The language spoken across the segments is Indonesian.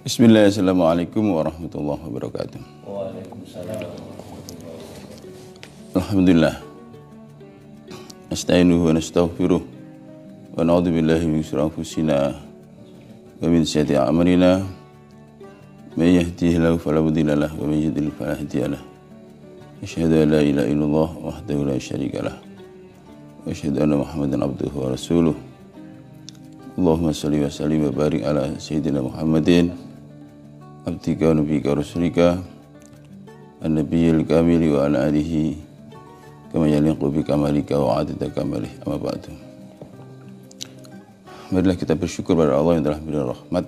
Bismillah, assalamualaikum warahmatullahi wabarakatuh. Waalaikumsalam. Alhamdulillah. Nasta'inuhu wa nastaghfiruh wa na'udzu billahi min shururi anfusina wa min sayyiati a'malina. May yahdihillahu fala mudilla lahu wa may yudlil fala hadiya lahu. Asyhadu an la ilaha illallah wahdahu la syarika lahu wa asyhadu anna Muhammadan abduhu wa rasuluh. Allahumma shalli wa sallim wa barik ala sayyidina Muhammadin abdika wa nabiyika wa rasulika an-nabiyil kamili wa ala alihi kama yaliqu bi kamalika wa adada kamalih, amma ba'du. Marilah kita bersyukur pada Allah yang telah memberi rahmat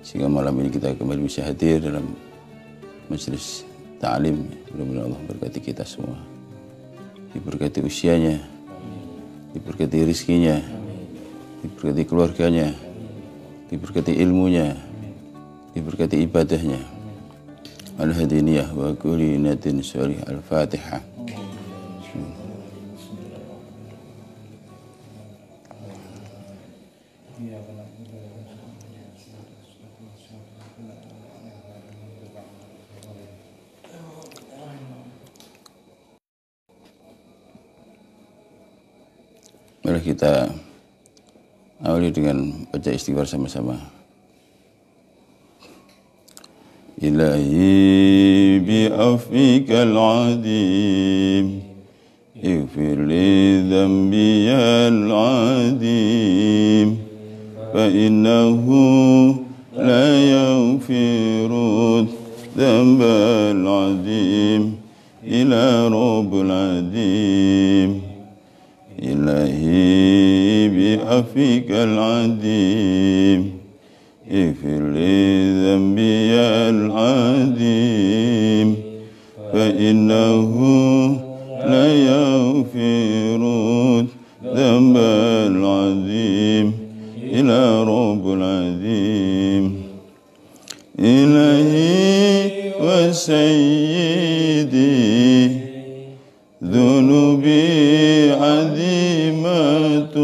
sehingga malam ini kita kembali bisa hadir dalam majelis ta'lim. Mudah-mudahan Allah berkati kita semua, diberkati usianya, diberkati rizkinya, diberkati keluarganya, diberkati ilmunya, diberkati ibadahnya. Al-hadiniyah wa kulli natin syarih al-fatihah. Mari kita awali dengan baca istighfar sama-sama. Ilahi bi'afwikal adim ighfir li dhanbiyal adim fa innahu la yaghfiru dhanbal adim ila rabbil adim. Ilahi bi'afwikal adim اغفر لي ذنبي العظيم فإنه لا يغفر الذنب العظيم إلا رب العظيم. إلهي وسيدي ذنوبي عظيمة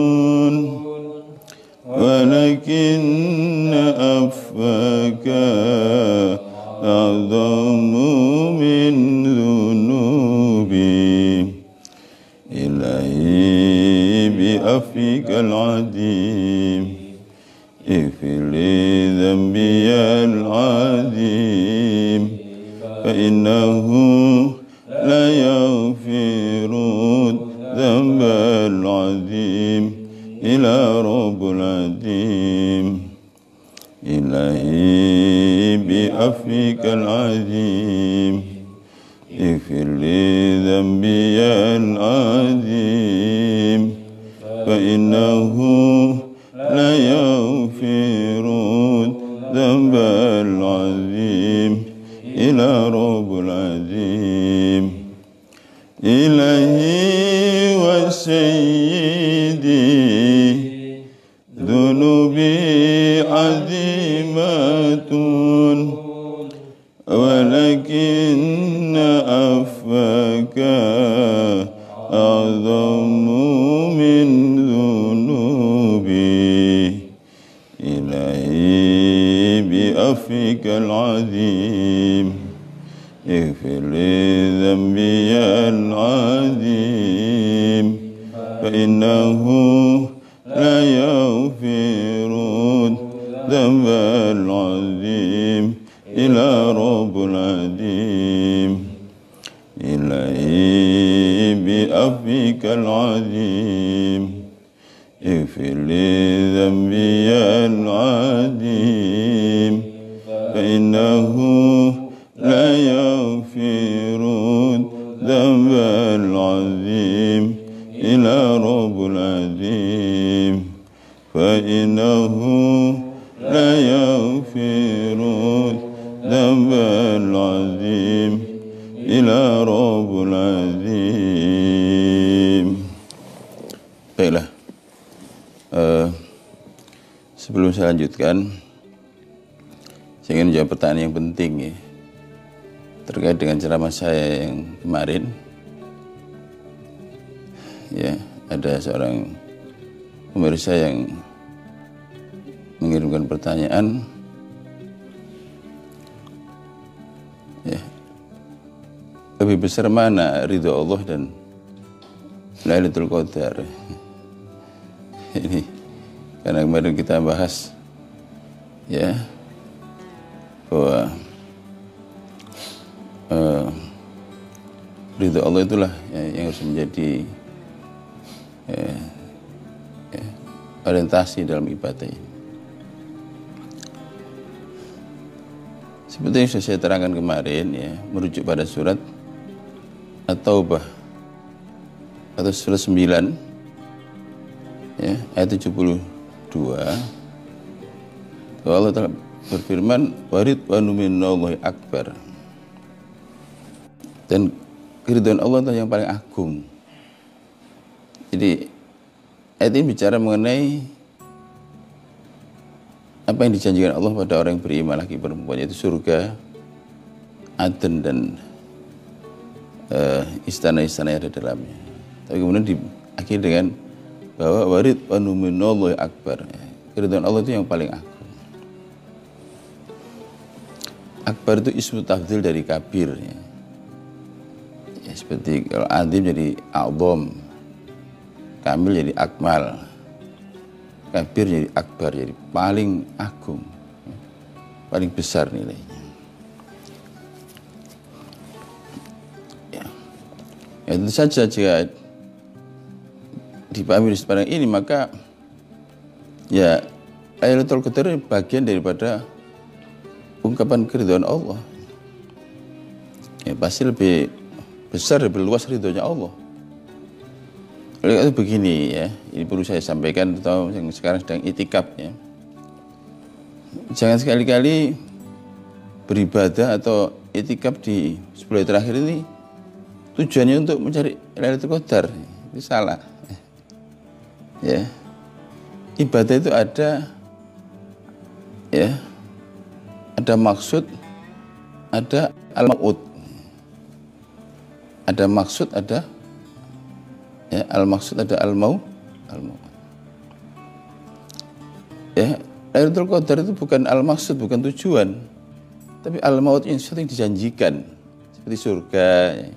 ولكن عفوك أعظم من ذنوبي. إلهي بعفوك العظيم اغفر لي ذنبي العظيم فإنه لا يغفر الذنب العظيم إلا رب العظيم. إلهي بعفوك العظيم اغفر لي ذنبي العظيم فإنه لا يغفر الذنب العظيم إلا رب العظيم. إلهي وسيدي ذنوبي عظيمة ولكن عفوك أعظم من ذنوبي. إلهي بعفوك العظيم اغفر لي ذنبي العظيم فإنه لا يغفر الذنب العظيم إلا رب العظيم. إلهي بعفوك العظيم اغفر لي ذنبي العظيم فإنه لا يغفر الذنب العظيم إلا رب العظيم. فإنه لا يغفر الذنب العظيم إلا رب العظيم. Baiklah, sebelum saya lanjutkan, saya ingin menjawab pertanyaan yang penting ya, terkait dengan ceramah saya yang kemarin. Ya, ada seorang pemirsa yang mengirimkan pertanyaan lebih besar mana ridho Allah dan Lailatul Qadar? Ini karena kemarin kita bahas ya bahwa ridho Allah itulah yang harus menjadi orientasi dalam ibadah ini. Seperti yang sudah saya terangkan kemarin ya, merujuk pada surat At-Taubah atau surat 9 ya, ayat 72. Allah Ta'ala berfirman, waridwanu minallahi akbar. Dan keridhaan Allah itu yang paling agung. Jadi ayat ini bicara mengenai apa yang dijanjikan Allah pada orang yang beriman laki perempuan, yaitu surga, Aden dan istana-istana yang ada dalamnya. Tapi kemudian diakhiri dengan bahwa waridwanu minallahi akbar. Keridhaan Allah itu yang paling agung. Akbar itu ismu tafdhil dari kabir ya. Ya, seperti kalau azim jadi a'zam, kamil jadi akmal, kabir jadi akbar, jadi paling agung, paling besar nilainya. Ya, ya tentu saja jika dipahami seperti ini, maka ya Lailatul Qadar bagian daripada ungkapan keridhaan Allah. Ya pasti lebih besar, lebih luas ridhonya Allah. Oleh itu begini ya, ini perlu saya sampaikan atau yang sekarang sedang itikaf ya. Jangan sekali-kali beribadah atau itikaf di 10 hari terakhir ini tujuannya untuk mencari Lailatul Qadar. Itu salah. Ya. Ibadah itu ada ya, ada maksud, ada al-maq'ud. Ada maksud, ada ya, al-maksud, ada al-mau'ud. Ya, Lailatul Qadar itu bukan al-maksud, bukan tujuan, tapi al-mau'ud yang sesuatu yang dijanjikan, seperti surga ya.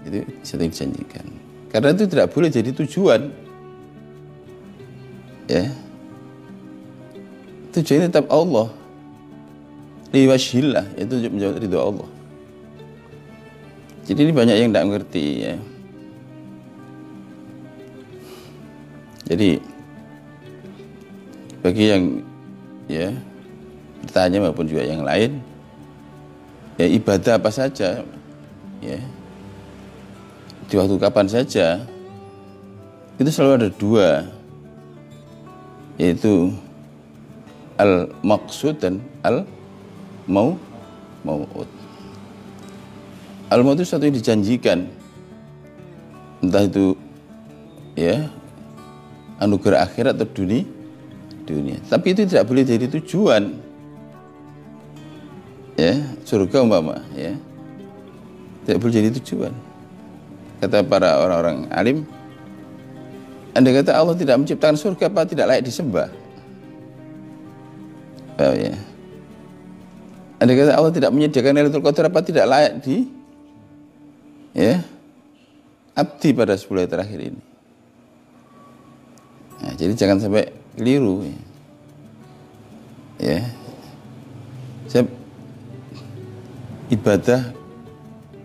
Itu sesuatu yang dijanjikan. Karena itu tidak boleh jadi tujuan. Ya. Tujuannya tetap Allah. Liwajhillah, itu untuk menjawab ridho Allah. Jadi ini banyak yang tidak mengerti ya. Jadi bagi yang ya bertanya maupun juga yang lain, ya ibadah apa saja ya, di waktu kapan saja, itu selalu ada dua, yaitu al-maqsud dan al-mau'ud. Al-mau'ud itu sesuatu yang dijanjikan, entah itu ya anugerah akhirat atau dunia. Tapi itu tidak boleh jadi tujuan. Ya, surga umpama ya, tidak boleh jadi tujuan. Kata para orang-orang alim, andai kata Allah tidak menciptakan surga, apa tidak layak disembah? Oh, ya. Andai kata Allah tidak menyediakan Lailatul Qadar, apa tidak layak ya abdi pada 10 hari terakhir ini? Nah, jadi jangan sampai keliru ya. Ibadah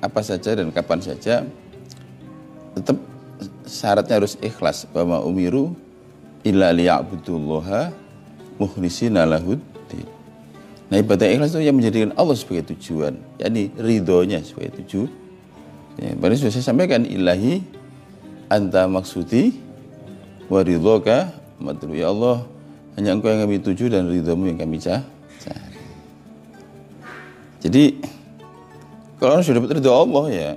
apa saja dan kapan saja tetap syaratnya harus ikhlas. Wa umiru illa liya'budullaha mukhlishina lahuddin. Nah, ibadah ikhlas itu yang menjadikan Allah sebagai tujuan, yakni ridhonya sebagai tujuan. Ya, baru sudah saya sampaikan, ilahi anta maksudi wa ridhoka matlu. Ya Allah, hanya Engkau yang kami tuju dan ridhomu yang kami cari. Jadi kalau orang sudah dapat ridho Allah ya,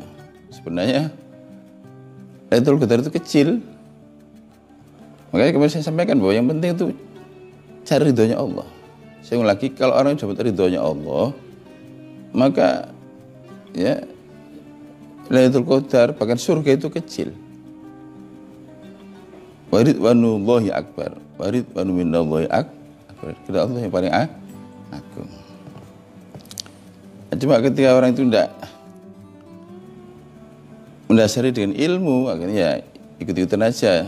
sebenarnya Lailatul Qadar itu kecil. Makanya kemarin saya sampaikan bahwa yang penting itu cari ridhonya Allah. Saya ulang lagi, kalau orang dapat ridhonya Allah, maka ya Lailatul Qadar, bahkan surga itu kecil. Waridwanullahi akbar. Waridwanu minallahi akbar. Kepada Allah yang paling agung. Cuma ketika orang itu tidak mendasari dengan ilmu, akhirnya ya ikut-ikutan aja,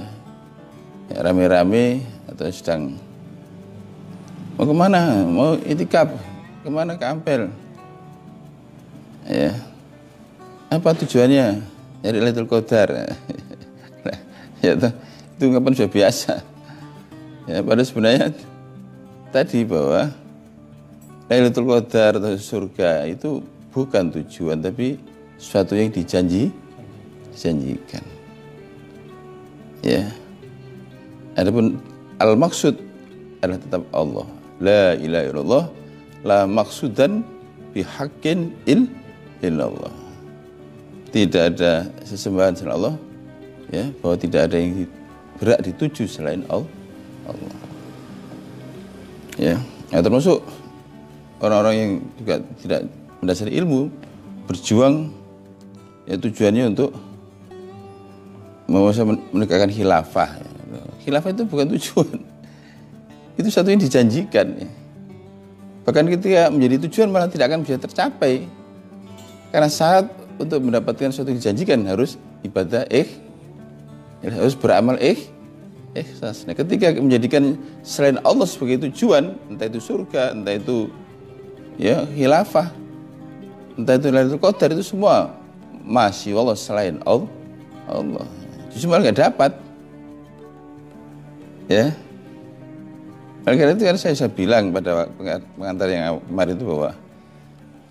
ya, rame-rame atau sedang mau kemana, mau itikaf, kemana, ke Ampel, ya, apa tujuannya, nyari Lailatul Qadar, ya itu kapan sudah biasa, ya, pada sebenarnya tadi bahwa Lailatul Qadar atau surga itu bukan tujuan, tapi sesuatu yang dijanjikan. Ya. Adapun al-maksud adalah tetap Allah. La ilaha illallah, la maksudan bihaqqin illallah. Tidak ada sesembahan selain Allah, ya, bahwa tidak ada yang berhak dituju selain Allah. Ya, nah, termasuk orang-orang yang juga tidak mendasari ilmu, berjuang, ya, tujuannya untuk menegakkan khilafah. Khilafah itu bukan tujuan, itu satu yang dijanjikan. Ya. Bahkan ketika menjadi tujuan malah tidak akan bisa tercapai, karena syarat untuk mendapatkan sesuatu yang dijanjikan harus ibadah harus beramal ikhlas. Nah, ketika menjadikan selain Allah sebagai tujuan, entah itu surga, entah itu ya khilafah, entah itu Lailatul Qadar, itu semua masih Allah selain Allah. Justru malah nggak dapat. Ya. Oleh karena itu kan saya bilang pada pengantar yang kemarin itu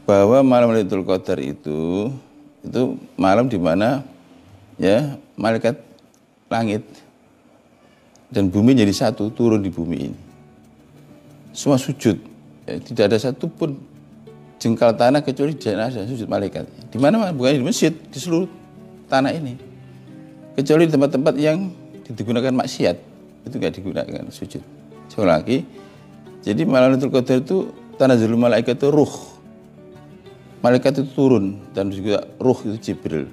bahwa malam Lailatul Qadar itu malam di mana ya malaikat langit dan bumi jadi satu, turun di bumi ini. Semua sujud. Ya, tidak ada satupun jengkal tanah kecuali jenazah sujud malaikat. Di mana? Bukan di masjid, di seluruh tanah ini. Kecuali di tempat-tempat yang digunakan maksiat, itu nggak digunakan sujud. Sekali lagi, jadi malam Lailatul Qadar itu tanazzalul malaikat itu ruh. Malaikat itu turun dan juga ruh itu Jibril.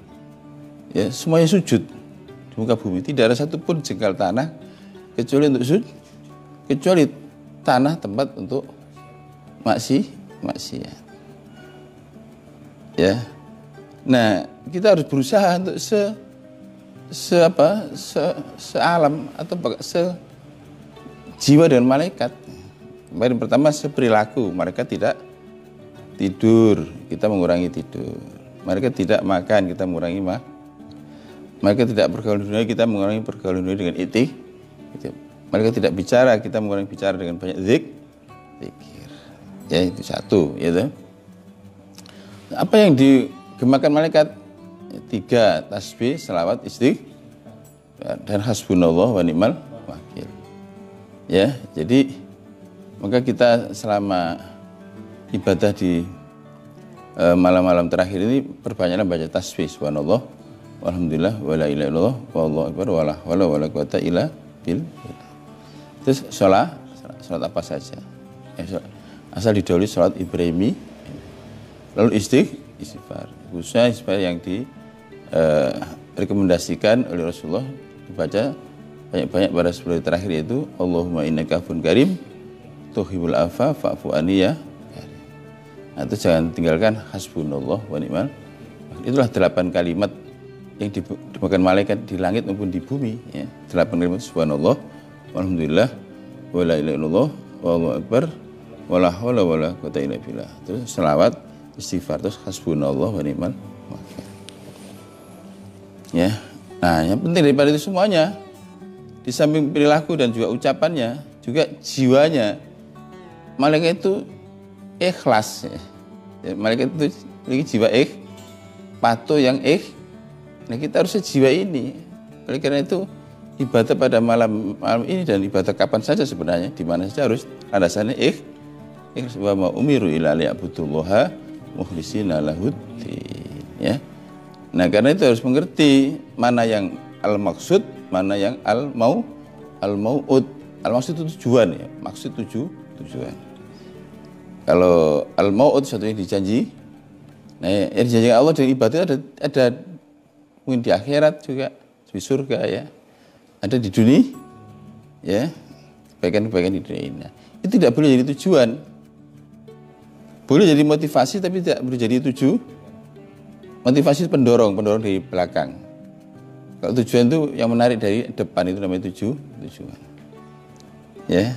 Ya, semuanya sujud di muka bumi. Tidak ada satupun jengkal tanah kecuali untuk sujud, kecuali tanah tempat untuk maksiat. Ya. Nah, kita harus berusaha untuk sealam atau sejiwa dengan malaikat. Kemarin pertama seperilaku, mereka tidak tidur, kita mengurangi tidur. Mereka tidak makan, kita mengurangi makan. Mereka tidak bergaul dunia, kita mengurangi pergaulan dunia dengan itikaf. Mereka tidak bicara, kita mengurangi bicara dengan banyak zikir. Ya, itu satu, ya. Apa yang digemakan malaikat? 3 tasbih, selawat, istighfar, dan hasbunallah wa ni'mal wakil. Ya, jadi maka kita selama ibadah di malam-malam terakhir ini perbanyaklah baca tasbih, subhanallah, walhamdulillah, wala ilaha illallah, wallahu akbar, wala haula wala quwata illa billah. Terus sholat apa saja. Asal didahului sholat Ibrahimi, lalu istighfar. Khususnya istighfar yang rekomendasikan oleh Rasulullah dibaca banyak-banyak pada 10 hari terakhir, yaitu Allahumma innaka afuwwun karim tuhibbul afwa fa'fu anni ya karim. Nah, itu jangan tinggalkan hasbunallah wa ni'mal wakil. Itulah 8 kalimat yang dimakan malaikat di langit maupun di bumi, ya. 8 kalimat subhanallah, walhamdulillah, wala ilaha illallah, wallahu akbar, wala haula wala quwata illa billah. Terus selawat, istighfar, terus hasbunallah wa ni'mal wakil. Ya. Nah, yang penting daripada itu semuanya, di samping perilaku dan juga ucapannya, juga jiwanya. Malaikat itu ikhlas. Ya. Malaikat itu memiliki jiwa patuh yang Nah, kita harus jiwa ini. Oleh karena itu, ibadah pada malam ini dan ibadah kapan saja sebenarnya, di mana saja harus alasannya ikhlas. Wa ma umiru illa liya'budullaha mukhlishina lahuddin. Ya. Nah, karena itu harus mengerti mana yang al-maksud, mana yang al-mau'ud. Al-maksud itu tujuan, ya. Maksud tujuan. Kalau al-mau'ud sesuatu yang dijanji. Nah, yang dijanjikan Allah dengan ibadah ada mungkin di akhirat juga, di surga, ya. Ada di dunia, ya. Kebaikan-kebaikan di dunia ini. Itu tidak boleh jadi tujuan. Boleh jadi motivasi tapi tidak boleh jadi motivasi pendorong di belakang. Kalau tujuan itu yang menarik dari depan, itu namanya tujuan. Ya.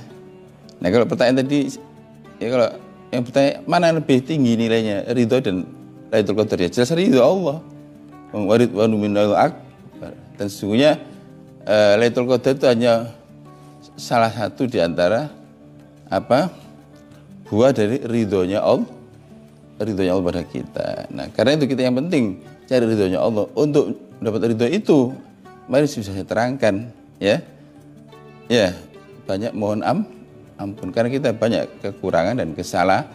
Nah, kalau pertanyaan tadi, ya kalau yang bertanya mana yang lebih tinggi nilainya, ridho dan Lailatul Qadar, ya jelas ridho Allah. Wa minal akbar. Dan sesungguhnya Lailatul Qadar itu hanya salah satu di antara buah dari ridhonya Allah pada kita. Nah, karena itu kita yang penting cari ridhonya Allah. Untuk mendapat ridho itu, mari bisa saya terangkan, ya. Ya, banyak mohon ampun karena kita banyak kekurangan dan kesalahan.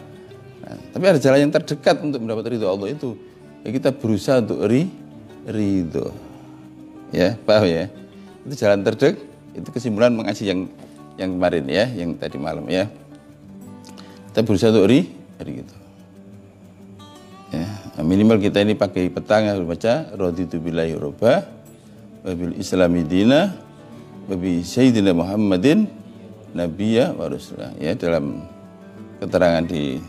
Nah, tapi ada jalan yang terdekat untuk mendapat ridho Allah itu. Ya, kita berusaha untuk ridho. Ya, paham ya? Itu jalan terdekat, itu kesimpulan mengaji yang kemarin ya, yang tadi malam ya. Kita berusaha untuk ridho. Ya, minimal kita ini pakai petang harus baca raditu billahi robba wa bil islami dina wa bi sayyidina Muhammadin nabiyya wa rasulah. Ya, dalam keterangan di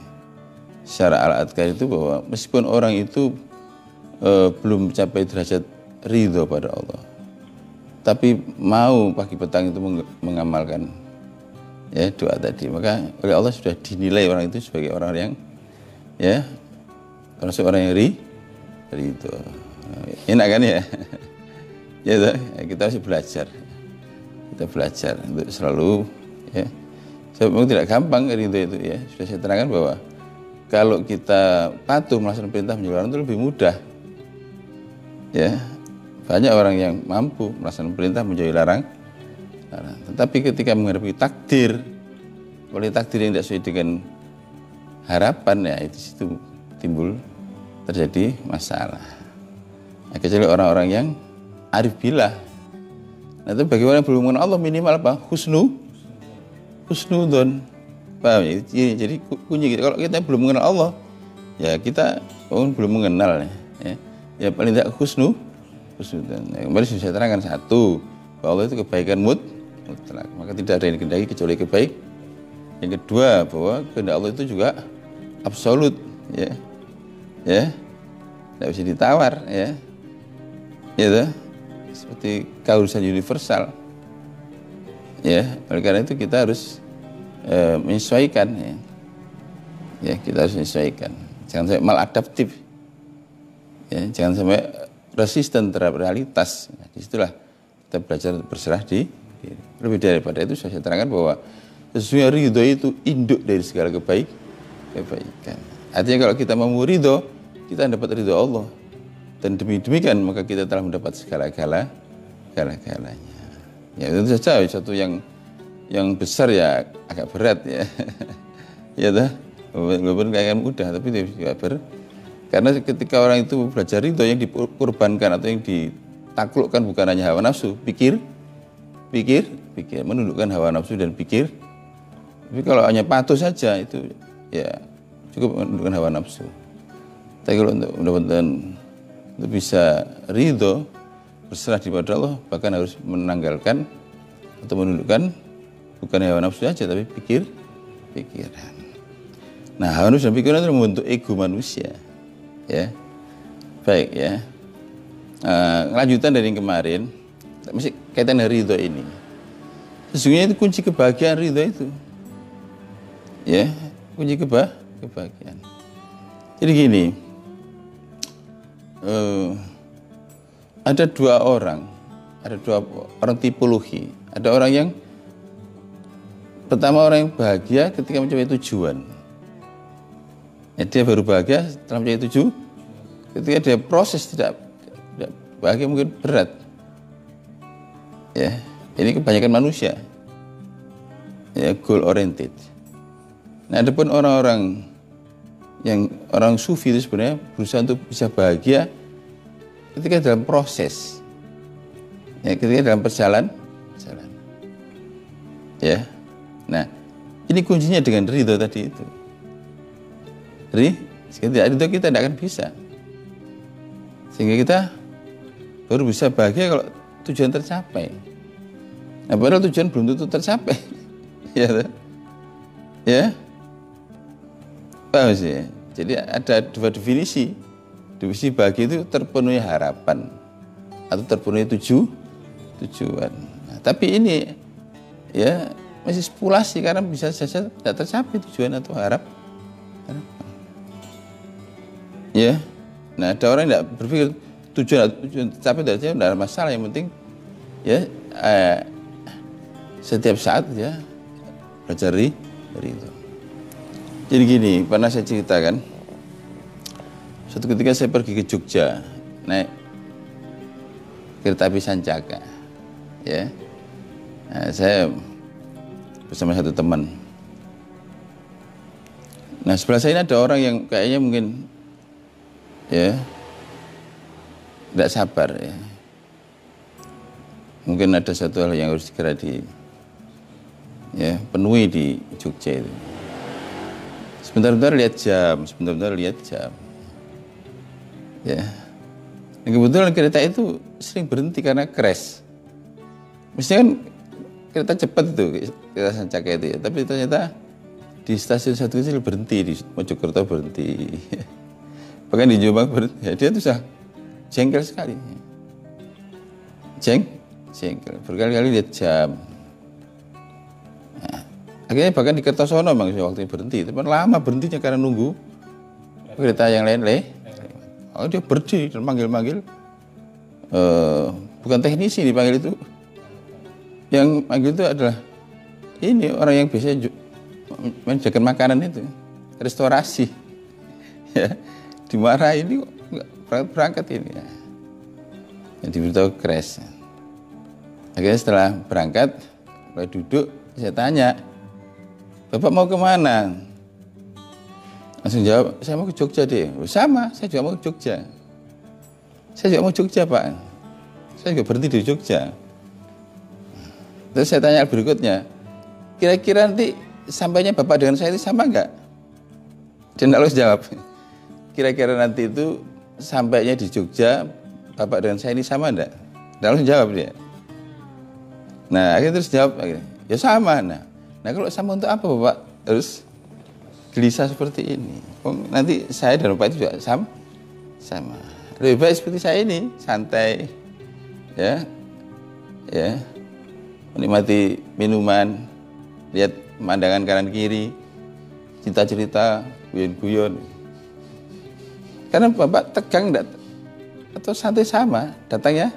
Syarah Al-Adhkar itu bahwa meskipun orang itu belum mencapai derajat ridho pada Allah, tapi mau pagi petang itu mengamalkan ya doa tadi, maka oleh Allah sudah dinilai orang itu sebagai orang yang ya termasuk orang yang ridho. Enak kan ya? Ya, kita masih belajar. Kita belajar untuk selalu ya. Memang tidak gampang ridho itu ya. Sudah saya terangkan bahwa kalau kita patuh melaksanakan perintah menjauhi larangan itu lebih mudah. Ya. Banyak orang yang mampu melaksanakan perintah menjauhi larangan. Tetapi ketika menghadapi takdir, oleh takdir yang tidak sesuai dengan harapan, ya itu situ timbul terjadi masalah. Nah, kecuali orang-orang yang arif billah. Nah, itu bagaimana belum mengenal Allah, minimal apa? Husnudon. Paham ya? Jadi kunci gitu. Kalau kita belum mengenal Allah, ya kita belum mengenal ya. Ya paling tidak husnudon. Nah, kemarin sudah saya terangkan satu, bahwa Allah itu kebaikan mutlak. Maka tidak ada yang dikehendaki kecuali kebaikan. Yang kedua, bahwa kehendak Allah itu juga absolut ya. Ya, tidak bisa ditawar ya, ya, seperti keharusan universal. Ya, oleh karena itu kita harus menyesuaikan ya, kita harus menyesuaikan. Jangan sampai maladaptif, ya, jangan sampai resisten terhadap realitas. Nah, disitulah kita belajar berserah diri. Lebih daripada itu saya terangkan bahwa sesungguhnya ridho itu induk dari segala kebaikan. Artinya kalau kita mau ridho, kita dapat ridho Allah, dan demikian maka kita telah mendapat segala-galanya. Ya itu saja satu yang besar ya agak berat ya. Ya dah, walaupun kayak mudah tapi juga berat. Karena ketika orang itu belajar ridho, yang dikorbankan atau yang ditaklukkan bukan hanya hawa nafsu, pikir, menundukkan hawa nafsu dan pikir. Tapi kalau hanya patuh saja itu ya cukup menundukkan hawa nafsu. Tapi kalau untuk bisa ridho, berserah kepada Allah, bahkan harus menanggalkan atau menundukkan bukan hawa nafsu saja, tapi pikiran. Nah, hawa nafsu dan pikiran itu membentuk ego manusia. Ya, baik ya. Lanjutan dari yang kemarin, masih kaitan dengan ridho ini. Sesungguhnya itu kunci kebahagiaan ridho itu. Ya, kunci kebahagiaan. Jadi gini, ada dua orang tipologi. Ada orang yang pertama, orang yang bahagia ketika mencapai tujuan. Ya, dia baru bahagia setelah mencapai tujuan. Ketika dia proses tidak bahagia mungkin berat. Ya, ini kebanyakan manusia. Ya, goal oriented. Nah, ada pun orang sufi itu sebenarnya berusaha untuk bisa bahagia ketika dalam proses, ya, ketika dalam perjalanan. Ya, nah ini kuncinya dengan ridho tadi itu. Ridho kita tidak akan bisa, sehingga kita baru bisa bahagia kalau tujuan tercapai. Nah, padahal tujuan belum tentu tercapai. Ya, paham sih? Jadi ada dua definisi Definisi bahagia itu terpenuhi harapan atau terpenuhi tujuan. Nah, tapi ini ya masih spekulasi karena bisa saja tidak tercapai tujuan atau harapan. Ya, nah ada orang yang tidak berpikir tujuan tercapai tidak ada masalah, yang penting ya setiap saat ya belajar dari itu. Jadi gini, pernah saya ceritakan, suatu ketika saya pergi ke Jogja naik kereta api Sancaka, ya. Nah, saya bersama satu teman. Nah, sebelah saya ini ada orang yang kayaknya mungkin ya tidak sabar ya. Mungkin ada satu hal yang harus segera penuhi di Jogja itu. Sebentar-bentar lihat jam. Ya. Dan kebetulan kereta itu sering berhenti karena crash. Mestinya kan kereta cepat itu, kereta Sancaka itu ya. Tapi ternyata di stasiun satu kecil berhenti, di Mojokerto berhenti. Bahkan di Jombang berhenti. Ya, dia tuh jengkel sekali. Jengkel. Berkali-kali lihat jam. Nah, akhirnya bahkan di Kertosono memang waktu berhenti. Tapi lama berhentinya karena nunggu kereta yang lain. Oh, dia berdiri dan manggil-manggil. Bukan teknisi dipanggil itu. Yang manggil itu adalah ini orang yang biasanya menjaga makanan itu, restorasi. Ya, dimarahi ini kok berangkat ini ya. Yang diberitahu crash. Akhirnya setelah berangkat, mulai duduk, saya tanya, Bapak mau kemana? Langsung jawab, saya mau ke Jogja deh. Sama, saya juga mau ke Jogja. Saya juga mau Jogja, Pak. Saya juga berhenti di Jogja. Terus saya tanya berikutnya, kira-kira nanti sampainya Bapak dengan saya itu sama enggak? Dia tidak harus jawab. Kira-kira nanti itu sampainya di Jogja, Bapak dengan saya ini sama enggak? Tidak harus jawab dia. Nah, akhirnya terus jawab, ya sama. Nah kalau sama untuk apa Bapak harus gelisah seperti ini? Nanti saya dan Bapak itu juga sama. Lebih baik seperti saya ini, santai, ya, menikmati minuman, lihat pemandangan kanan kiri, cerita-cerita, guyon-guyon. Karena Bapak tegang atau santai sama datangnya.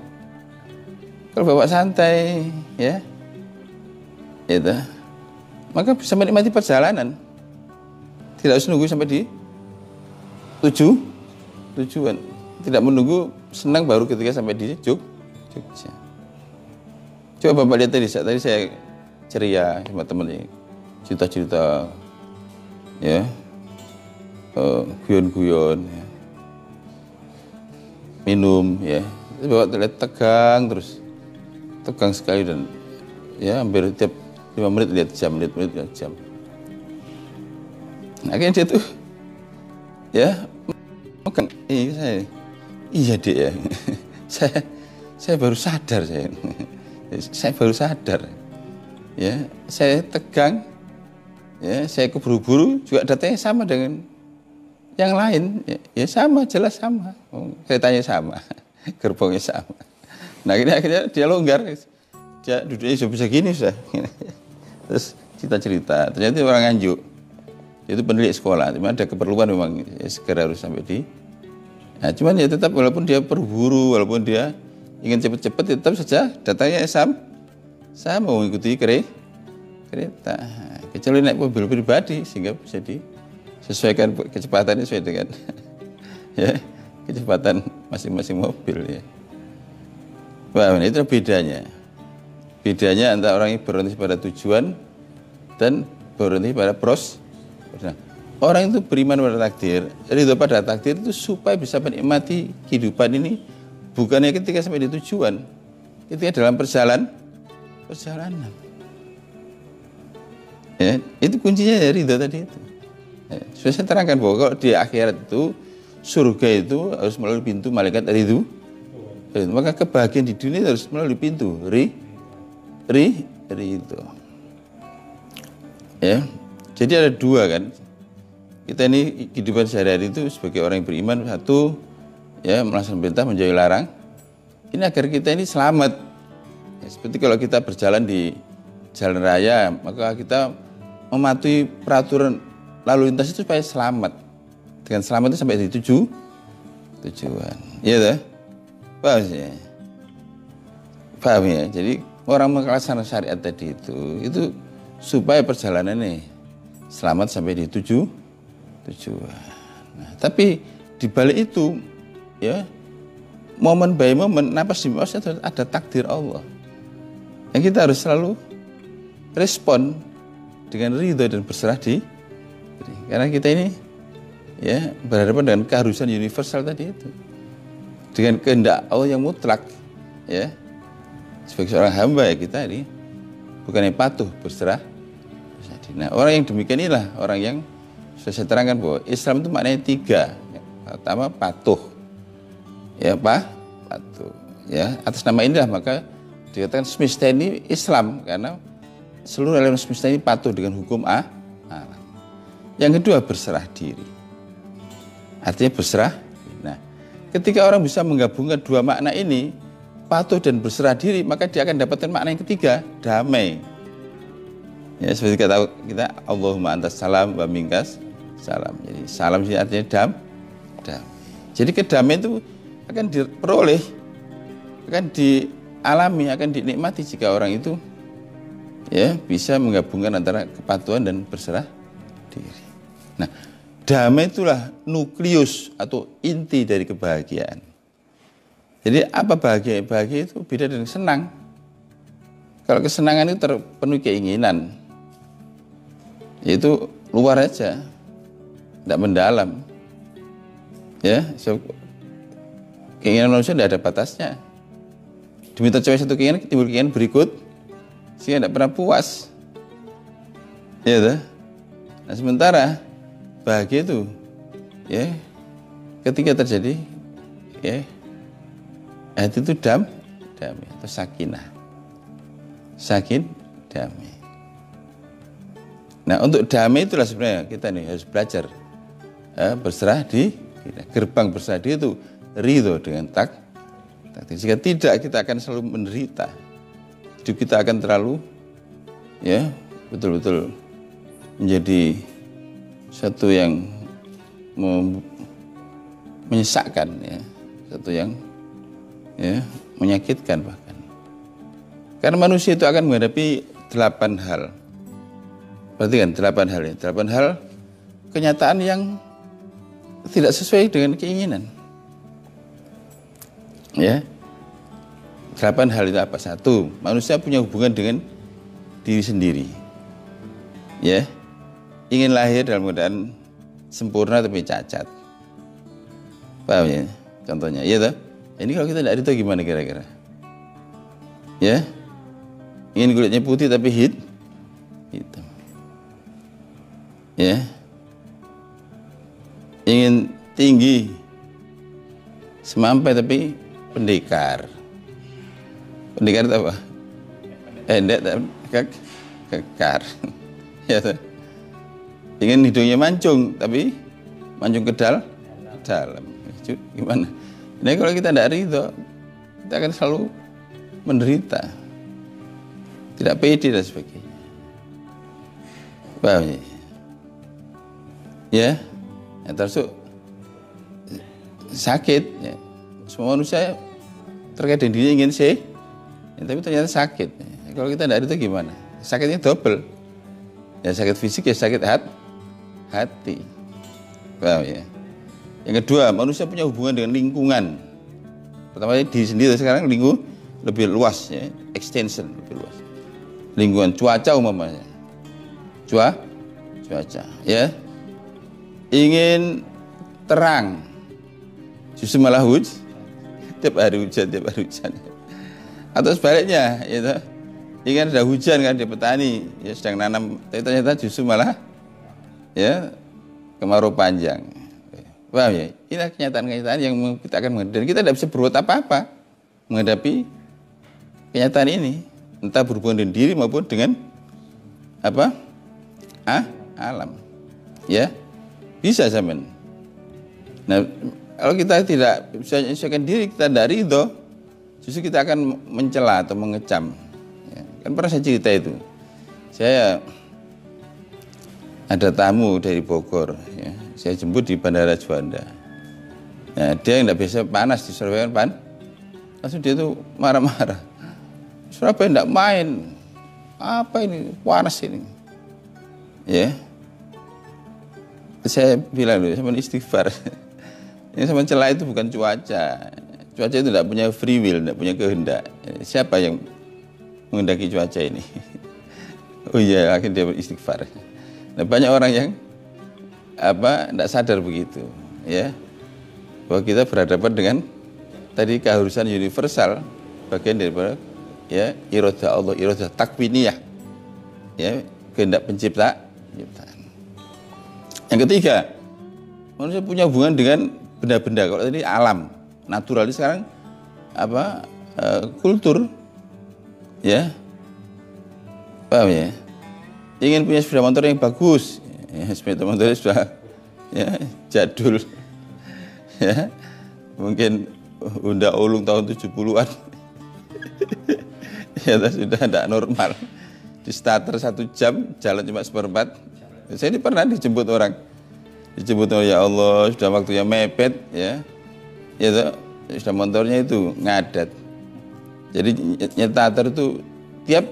Kalau Bapak santai, ya, itu, maka bisa menikmati perjalanan. Tidak harus nunggu sampai di tujuan. Tidak menunggu senang baru ketika sampai di Jogja. Coba Bapak lihat tadi saya ceria sama teman-teman, cerita-cerita, ya, guyon-guyon, ya. Minum, ya. Bapak terlihat tegang sekali dan ya hampir tiap 5 menit lihat jam. Nah, akhirnya dia tuh ya makan iya Dek ya. saya baru sadar saya baru sadar ya, saya tegang ya, saya keburu-buru juga datanya sama dengan yang lain ya sama, jelas sama, keretanya sama, gerbongnya sama. Nah akhirnya dia longgar, dia duduknya sudah bisa gini sudah. Terus cerita, ternyata orang Nganjuk, itu pendidik sekolah, cuma ada keperluan memang ya, segera harus sampai di. Nah cuman ya tetap walaupun dia berburu, walaupun dia ingin cepat-cepat, tetap saja datanya sama mengikuti kereta. Kecuali naik mobil pribadi sehingga bisa disesuaikan kecepatannya sesuai dengan ya kecepatan masing-masing mobil ya. Wah, itu bedanya. Bedanya antara orang yang berorientasi pada tujuan dan berorientasi pada proses. Nah, orang itu beriman pada takdir, ridho pada takdir itu supaya bisa menikmati kehidupan ini bukannya ketika sampai di tujuan, ketika dalam perjalanan. Ya, itu kuncinya ya ridho tadi itu. Ya, sudah saya terangkan bahwa kalau di akhirat itu surga itu harus melalui pintu malaikat ridho. Maka kebahagiaan di dunia harus melalui pintu ridho. Ya, jadi ada dua kan. Kita ini kehidupan sehari-hari itu sebagai orang yang beriman, satu ya, melaksanakan perintah, menjauhi larang. Ini agar kita ini selamat. Ya, seperti kalau kita berjalan di jalan raya, maka kita mematuhi peraturan lalu lintas itu supaya selamat. Dengan selamat itu sampai di tujuan. Iya toh? Paham ya? Paham ya? Jadi orang melaksanakan syariat tadi itu supaya perjalanan ini selamat sampai di tujuan. Nah, tapi di balik itu, ya, momen by momen, napas di napas ada takdir Allah. Yang kita harus selalu respon dengan ridho dan berserah diri. Karena kita ini, ya, berhadapan dengan keharusan universal tadi itu, dengan kehendak Allah yang mutlak, ya. Sebagai seorang hamba, ya, kita ini bukannya patuh, berserah. Nah, orang yang demikian inilah orang yang sudah saya terangkan bahwa Islam itu maknanya 3. Pertama, patuh, ya, patuh, ya. Atas nama inilah maka dikatakan semesta ini Islam, karena seluruh elemen semesta ini patuh dengan hukum alam. Yang kedua, berserah diri. Artinya berserah. Nah, ketika orang bisa menggabungkan dua makna ini, patuh dan berserah diri, maka dia akan dapatkan makna yang ketiga, damai. Ya, seperti kata kita, Allahumma antas salam wa minkas salam. Jadi salam sih artinya damai. Jadi kedamaian itu akan diperoleh, akan dialami, akan dinikmati jika orang itu, ya, bisa menggabungkan antara kepatuhan dan berserah diri. Nah, damai itulah nukleus atau inti dari kebahagiaan. Jadi apa bahagia? Bahagia itu beda dengan senang. Kalau kesenangan itu terpenuhi keinginan, itu luar aja, tidak mendalam. Ya, keinginan manusia tidak ada batasnya. Diminta cewek satu keinginan, timbul keinginan berikut, sehingga tidak pernah puas. Ya, toh? Nah, sementara bahagia itu, ya, ketika terjadi, ya, hati itu damai atau sakinah. Damai. Nah, untuk damai itulah sebenarnya kita nih harus belajar berserah diri. Gerbang berserah diri itu ridho dengan takdir. Jika tidak, kita akan selalu menderita. Hidup kita akan terlalu, ya, betul-betul menjadi satu yang menyesakkan, ya, satu yang, ya, menyakitkan bahkan. Karena manusia itu akan menghadapi 8 hal. Perhatikan 8 hal ini. 8 hal kenyataan yang tidak sesuai dengan keinginan. Ya. 8 hal itu apa? 1, manusia punya hubungan dengan diri sendiri. Ya. Ingin lahir dalam keadaan sempurna tapi cacat. Paham ya? Contohnya, iya toh? Ini kalau kita tidak ridho gimana kira-kira? Ya. Ingin kulitnya putih tapi hitam. Ya. Ingin tinggi semampai tapi pendekar. Pendekar itu apa? Pendek tapi kekar. Ya toh? Ingin hidungnya mancung tapi mancung ke dalam. Gimana? Nah, kalau kita tidak ridho, kita akan selalu menderita, tidak pede dan sebagainya. Paham ya? Ya, yang termasuk sakit. Ya. Semua manusia terkait dengan dirinya ingin sehat, ya, tapi ternyata sakit. Ya. Kalau kita tidak ridho gimana? Sakitnya double. Ya, sakit fisik, ya sakit hati. Paham ya? Yang kedua, manusia punya hubungan dengan lingkungan. Pertama diri sendiri, sekarang lingkungan lebih luas, ya, extension lebih luas. Lingkungan cuaca umpamanya. Cuaca, ya. Ingin terang, justru malah tiap hari hujan. Atau sebaliknya, ya, ingin ada hujan kan di petani, ya, sedang nanam, tapi ternyata justru malah, ya, kemarau panjang. Paham ya? Inilah kenyataan-kenyataan yang kita akan menghadapi. Dan kita tidak bisa berbuat apa-apa menghadapi kenyataan ini. Entah berhubungan dengan diri maupun dengan apa? Alam. Ya, bisa zaman. Nah, kalau kita tidak bisa menyesuaikan diri, kita tidak ridho, justru kita akan mencela atau mengecam. Ya, kan pernah saya cerita itu. Saya ada tamu dari Bogor, ya, saya jemput di Bandara Juanda. Nah, dia tidak biasa panas di Surabaya kan, langsung dia tuh marah-marah. Surabaya tidak main, apa ini panas ini, ya. Saya bilang dulu, sama istighfar. Yang sama celah itu bukan cuaca. Cuaca itu tidak punya free will, tidak punya kehendak. Siapa yang menghendaki cuaca ini? Oh iya, akhirnya dia beristighfar. Nah, banyak orang yang tidak sadar begitu, ya, bahwa kita berhadapan dengan tadi keharusan universal, bagian daripada ya iradah Allah, iradah takwiniyah, ya, kehendak penciptaan. Yang ketiga, manusia punya hubungan dengan benda-benda. Kalau tadi alam, natural, sekarang kultur, ya, paham ya? Ingin punya sepeda motor yang bagus, ya, sepeda motor sudah ya jadul, ya, mungkin Honda Ulung tahun 70-an, ya sudah tidak normal. Di starter 1 jam, jalan cuma 1/4. Saya ini pernah dijemput orang, ya Allah, sudah waktunya mepet, ya, sudah motornya itu ngadat. Jadi nyetater itu tiap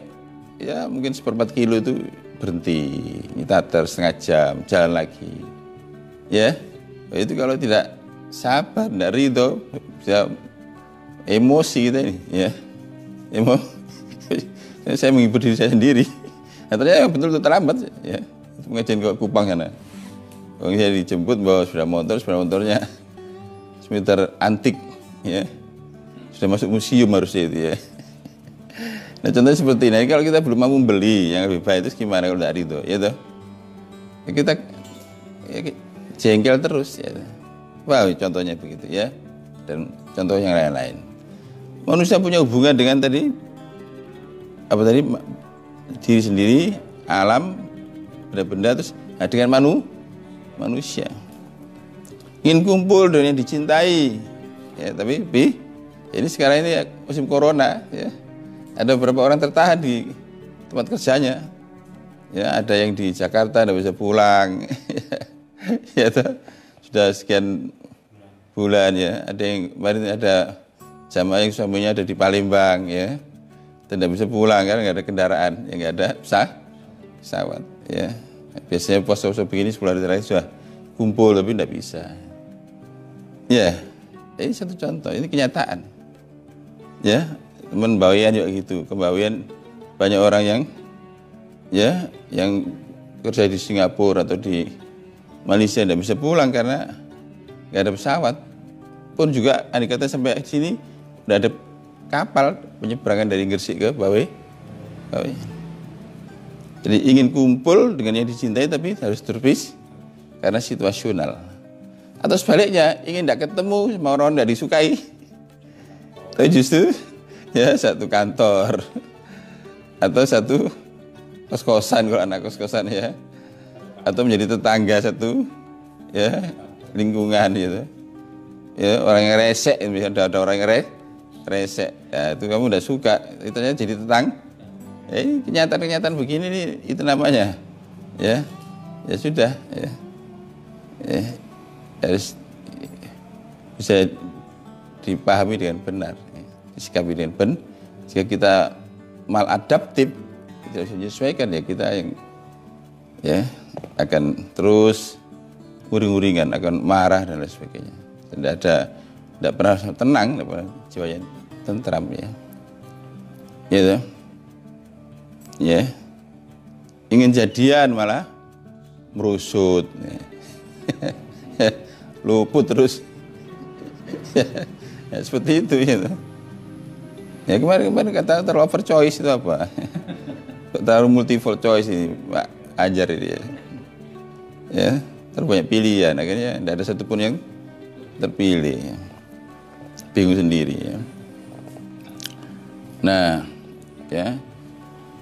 ya mungkin 1/4 kilo itu berhenti, nyetater setengah jam, jalan lagi, ya. Itu kalau tidak sabar, tidak ridho, bisa emosi kita ini, ya. Saya menghibur diri saya sendiri. Ternyata betul-betul terlambat, ya. Pengajian ke Kupang sana. Kalau saya dijemput bawa sepeda motornya semeter antik, ya, sudah masuk museum harusnya itu, ya. Nah, contohnya seperti ini. Kalau kita belum mampu beli yang lebih baik, itu gimana kalau tidak itu, ya toh? Kita ya, jengkel terus, ya. Wow, contohnya begitu, ya. Dan contoh yang lain-lain. Manusia punya hubungan dengan tadi diri sendiri, alam, benda-benda, terus dengan manusia. Ingin kumpul dengan yang dicintai, ya, tapi ini sekarang ini ya, musim corona, ya, ada beberapa orang tertahan di tempat kerjanya, ya, ada yang di Jakarta tidak bisa pulang, ya, sudah sekian bulan, ya, ada yang kemarin ada jamaah yang suaminya ada di Palembang, ya, tidak bisa pulang karena nggak ada kendaraan, yang nggak ada pesawat, ya. Biasanya pos-pos begini 10 hari terakhir sudah kumpul tapi tidak bisa. Ya, ini satu contoh, ini kenyataan. Ya, teman bawian juga gitu, kebawian banyak orang yang ya yang kerja di Singapura atau di Malaysia tidak bisa pulang karena nggak ada pesawat. Pun juga andai kata sampai sini udah ada kapal penyeberangan dari Gresik ke Bawi. Jadi ingin kumpul dengan yang dicintai tapi harus terpisah karena situasional. Atau sebaliknya, ingin tidak ketemu sama orang tidak disukai, tapi justru ya satu kantor atau satu kos-kosan kalau anak kos-kosan, ya, atau menjadi tetangga satu ya lingkungan gitu. Ya, orang yang resek, misalnya ada orang yang resek, ya, itu kamu udah suka, itu aja jadi tetangga. Ini kenyataan-kenyataan begini nih, itu namanya, ya sudah, ya, harus bisa dipahami dengan benar, ya, disikapi dengan benar. Jika kita maladaptif, tidak bisa menyesuaikan, ya kita yang ya akan terus uring-uringan, akan marah dan lain sebagainya. Tidak pernah tenang, tidak pernah jiwanya tentram, ya. Gitu. Ya, ingin jadian malah merusut, ya. Luput terus, ya, seperti itu, ya. Ya kemarin kata terlalu overchoice itu apa? Terlalu multiple choice ini, Pak Ajar ini, ya, terlalu banyak pilihan, akhirnya tidak ada satupun yang terpilih, ya. Bingung sendiri, ya. Nah, ya.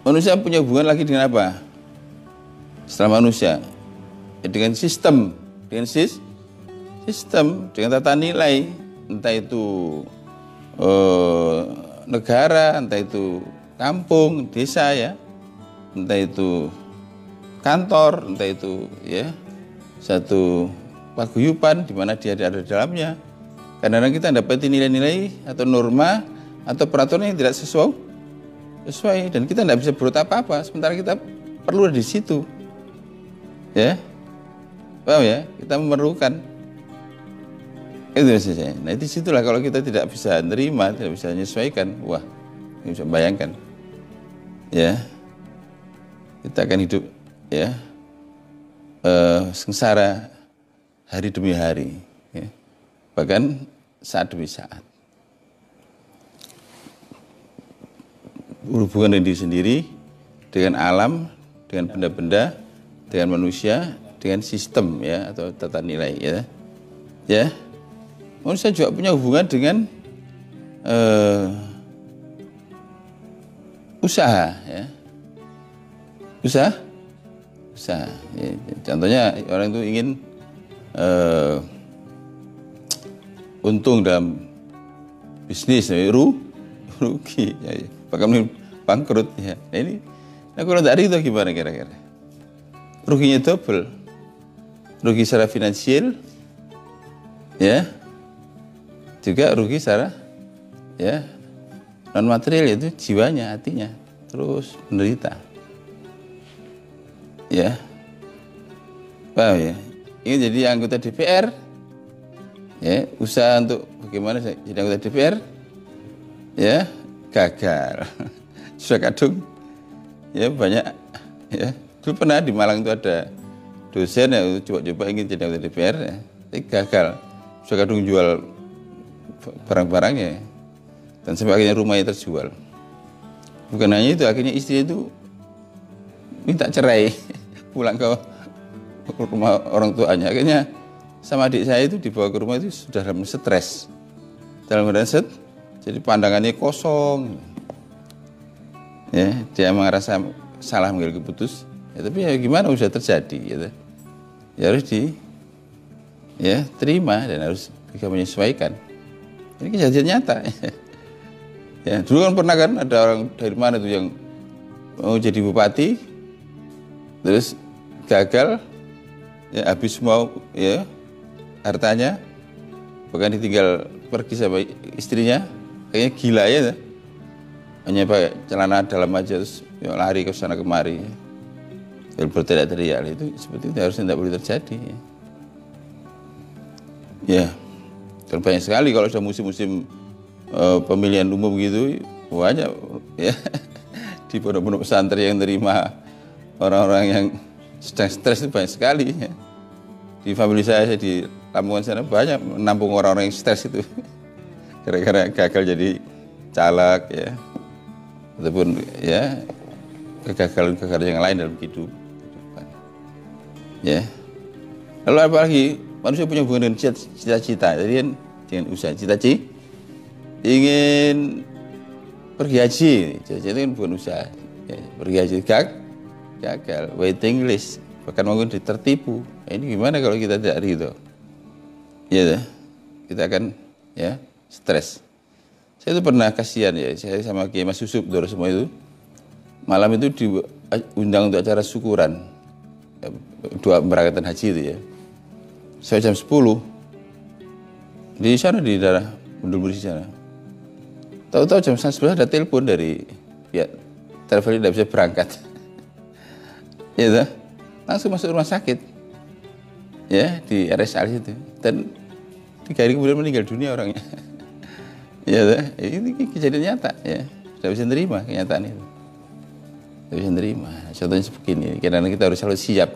Manusia punya hubungan lagi dengan apa? Setelah manusia, ya dengan sistem sistem dengan tata nilai, entah itu negara, entah itu kampung, desa ya, entah itu kantor, entah itu ya satu paguyuban di mana dia ada di dalamnya. Kadang-kadang kita dapat nilai-nilai atau norma atau peraturan yang tidak sesuai dan kita tidak bisa berbuat apa-apa sementara kita perlu di situ. Ya. Paham ya? Kita memerlukan itu maksudnya. Nah, di situlah kalau kita tidak bisa nerima, tidak bisa menyesuaikan, wah, nggak bisa bayangkan. Ya. Kita akan hidup ya sengsara hari demi hari, ya. Bahkan saat demi saat. Berhubungan dengan diri sendiri, dengan alam, dengan benda-benda, dengan manusia, dengan sistem ya atau tata nilai ya. Ya. Manusia juga punya hubungan dengan usaha ya. Usaha. Ya. Contohnya orang itu ingin untung dalam bisnis, rugi, ya. Bahkan bangkrut ya. Nah ini, kalau dari itu gimana kira-kira? Ruginya double, rugi secara finansial, ya, juga rugi secara ya non material, yaitu jiwanya, hatinya, terus menderita. Ya, paham ya? Ini jadi anggota DPR, ya, usaha untuk bagaimana jadi anggota DPR, ya, gagal. Sudah kadung, ya banyak, ya. Dulu pernah di Malang itu ada dosen yang coba-coba ingin jadi anggota DPR, ya, tapi gagal. Sudah kadung jual barang-barangnya, dan sampai akhirnya rumahnya terjual. Bukan hanya itu, akhirnya istri itu minta cerai, pulang ke rumah orang tuanya. Akhirnya sama adik saya itu dibawa ke rumah itu sudah dalam stres, dalam keadaan jadi pandangannya kosong. Ya, dia merasa salah mengambil keputusan. Ya, tapi ya gimana, sudah terjadi, gitu. Ya harus terima dan harus bisa menyesuaikan. Ini kejadian nyata. Ya, dulu kan pernah kan ada orang dari mana tuh yang mau jadi bupati, terus gagal, ya habis semua ya hartanya, bahkan ditinggal pergi sama istrinya, kayaknya gila ya, hanya pakai celana dalam aja terus ya, lari ke sana kemari, ya, berteriak-teriak. Itu seperti itu harusnya tidak boleh terjadi. Ya, dan banyak sekali kalau sudah musim-musim pemilihan umum gitu, banyak ya di pondok-pondok pesantren yang terima orang-orang yang sedang stres itu banyak sekali ya. Di famili saya di Lamongan sana banyak menampung orang-orang yang stres itu gara-gara gagal jadi caleg ya, ataupun ya kegagalan-kegagalan yang lain dalam hidup ya. Lalu apalagi manusia punya hubungan dengan cita-cita, jadi kan dengan usaha, cita-cita ingin pergi haji, itu kan bukan usaha ya. Pergi haji gagal, waiting list, bahkan mungkin tertipu. Ini gimana kalau kita tidak ridho? Ya, kita akan ya stres. Saya itu pernah kasihan ya, saya sama Kiai Mas Yusuf Doro semua itu malam itu diundang untuk acara syukuran doa pemberangkatan haji itu ya. Saya jam 10 di sana di daerah Bendul di sana. Tahu-tahu jam 11 ada telepon dari pihak travel tidak bisa berangkat. Ya toh? Langsung masuk rumah sakit ya di RSA itu, dan 3 hari kemudian meninggal dunia orangnya. Ya toh? Ini kejadian nyata ya, tidak bisa nerima kenyataan itu, tidak bisa nerima. Contohnya begini, karena kita harus selalu siap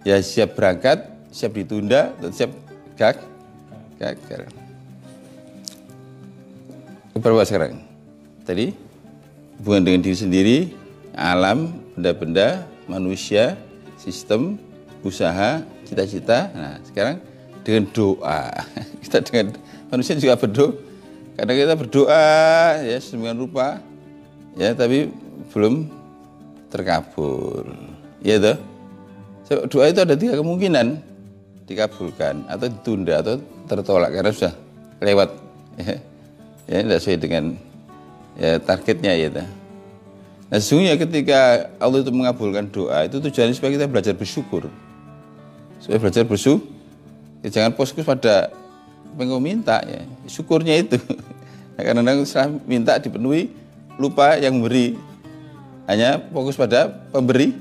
ya, siap berangkat, siap ditunda, dan siap gagal. Berapa sekarang? Tadi hubungan dengan diri sendiri, alam, benda-benda, manusia, sistem, usaha, cita-cita. Nah, sekarang dengan doa. Kita dengan manusia juga berdoa. Kadang kita berdoa ya sedemikian rupa ya, tapi belum terkabul. Ya toh? Doa itu ada 3 kemungkinan. dikabulkan atau ditunda atau tertolak karena sudah lewat ya tidak sesuai dengan ya targetnya ya. Nah sesungguhnya ketika Allah itu mengabulkan doa itu tujuannya supaya kita belajar bersyukur, supaya belajar bersyukur. Ya, jangan fokus pada apa yang kau minta ya, syukurnya itu. Nah, karena setelah minta dipenuhi lupa yang memberi, hanya fokus pada pemberian.